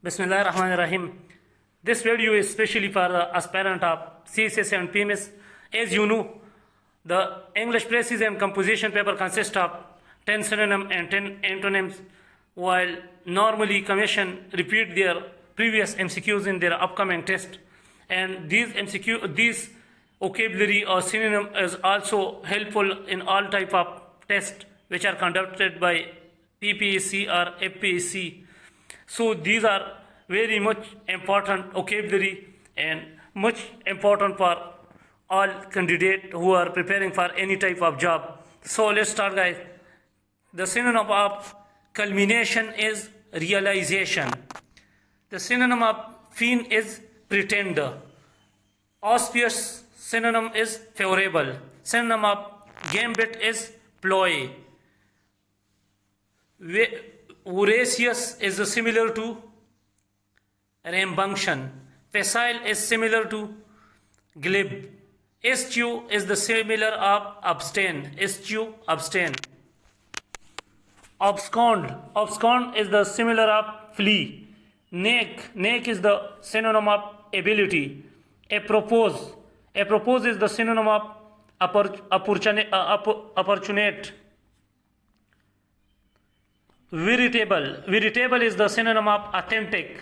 Bismillah ar-Rahman ar-Rahim. This video is specially for the aspirant of CSS and PMS. As you know, the English phrases and composition paper consists of 10 synonyms and 10 antonyms, while normally commission repeat their previous MCQs in their upcoming test. And these vocabulary or synonym is also helpful in all type of tests which are conducted by PPSC or FPSC. So these are very much important vocabulary and much important for all candidates who are preparing for any type of job. So let's start, guys. The synonym of culmination is realization. The synonym of fiend is pretender. Auspicious synonym is favorable. Synonym of gambit is ploy. Voracious is similar to rambunctious. Facile is similar to glib. Eschew is the similar of abstain. Eschew, abstain. Abscond. Abscond is the similar of flee. Nake. Nake is the synonym of ability. Apropos. Apropos is the synonym of opportunate. Veritable. Veritable is the synonym of authentic.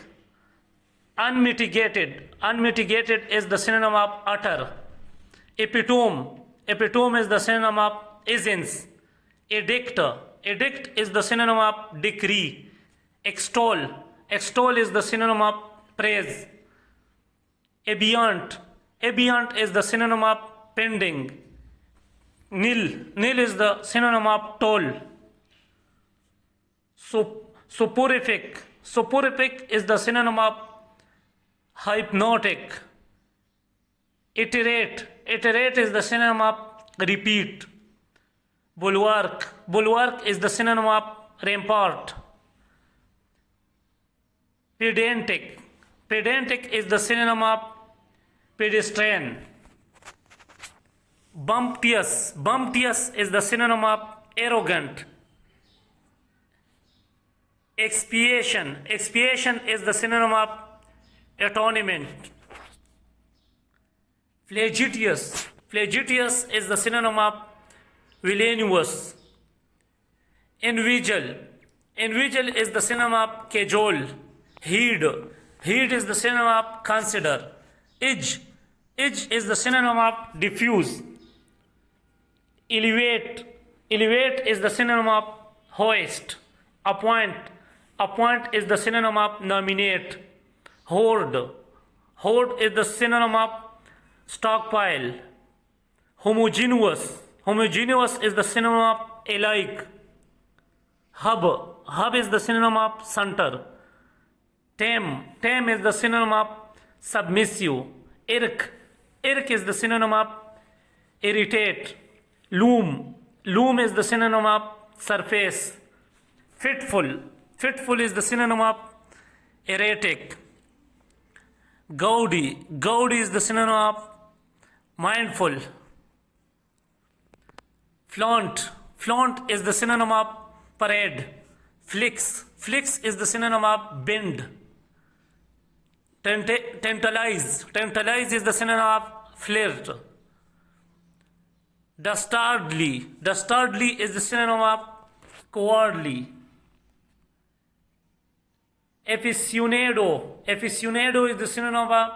Unmitigated. Unmitigated is the synonym of utter. Epitome. Epitome is the synonym of essence. Edict. Edict is the synonym of decree. Extol. Extol is the synonym of praise. Abiant. Abiant is the synonym of pending. Nil. Nil is the synonym of toll. Soporific. Soporific is the synonym of hypnotic. Iterate. Iterate is the synonym of repeat. Bulwark. Bulwark is the synonym of rampart. Pedantic. Pedantic is the synonym of pedestrian. Bumptious. Bumptious is the synonym of arrogant. Expiation. Expiation is the synonym of atonement. Flagitious. Flagitious is the synonym of villainous. Invigil. Invigil is the synonym of cajole. Heed. Heed is the synonym of consider. Edge. Edge is the synonym of diffuse. Elevate. Elevate is the synonym of hoist. Appoint. Appoint is the synonym of nominate. Hoard. Hoard is the synonym of stockpile. Homogeneous. Homogeneous is the synonym of alike. Hub. Hub is the synonym of center. Tame. Tame is the synonym of submissive. Irk. Irk is the synonym of irritate. Loom. Loom is the synonym of surface. Fitful. Fitful is the synonym of erratic. Gaudy. Gaudy is the synonym of mindful. Flaunt. Flaunt is the synonym of parade. Flicks. Flicks is the synonym of bend. Tantalize. Tantalize is the synonym of flirt. Dastardly. Dastardly is the synonym of cowardly. Aficionado. Aficionado is the synonym of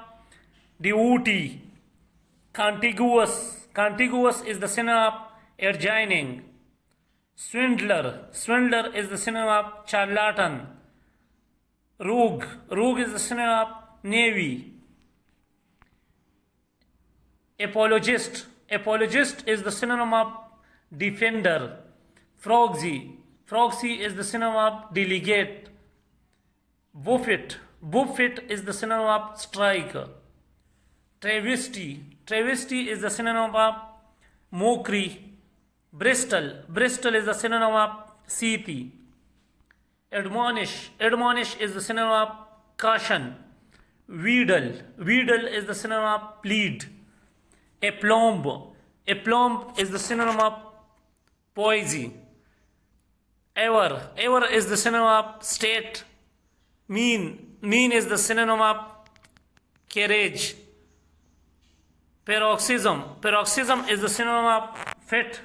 devotee. Contiguous. Contiguous is the synonym of adjoining. Swindler. Swindler is the synonym of charlatan. Rogue. Rogue is the synonym of navy. Apologist. Apologist is the synonym of defender. Frogsy. Frogsy is the synonym of delegate. Buffet. Buffet is the synonym of strike. Travesty. Travesty is the synonym of mockery. Bristol. Bristol is the synonym of seethy. Admonish. Admonish is the synonym of caution. Wheedle. Wheedle is the synonym of plead. Aplomb. Aplomb is the synonym of poesy. Ever. Ever is the synonym of state. Mean is the synonym of carriage. Paroxysm is the synonym of fit.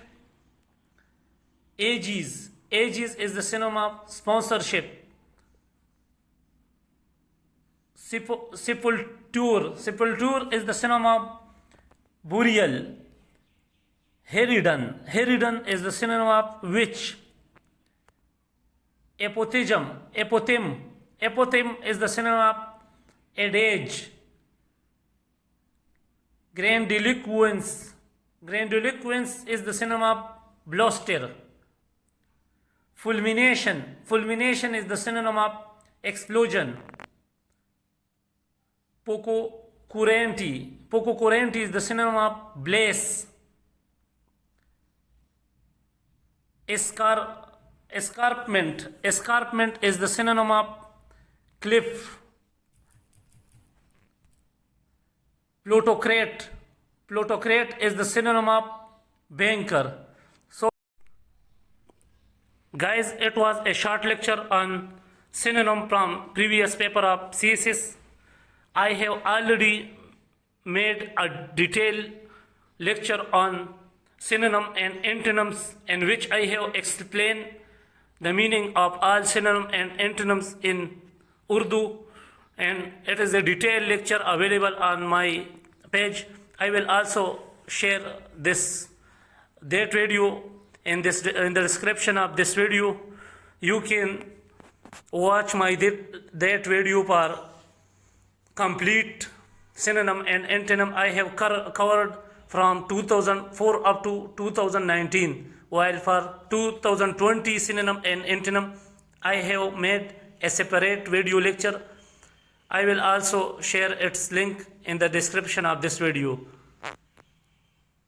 Ages is the synonym of sponsorship. Sepulture is the synonym of burial. Heridon is the synonym of witch. Apothegm is the synonym of adage. Grandiloquence is the synonym of bluster. Fulmination is the synonym of explosion. Pococurrente is the synonym of blaze. Escarpment is the synonym of cliff. Plutocrat is the synonym of banker. So guys, it was a short lecture on synonym from previous paper of CSS. I have already made a detailed lecture on synonym and antonyms, in which I have explained the meaning of all synonym and antonyms in Urdu, and it is a detailed lecture available on my page. I will also share that video in the description of this video. You can watch that video for complete synonym and antonym. I have covered from 2004 up to 2019, while for 2020 synonym and antonym I have made a separate video lecture. I will also share its link in the description of this video.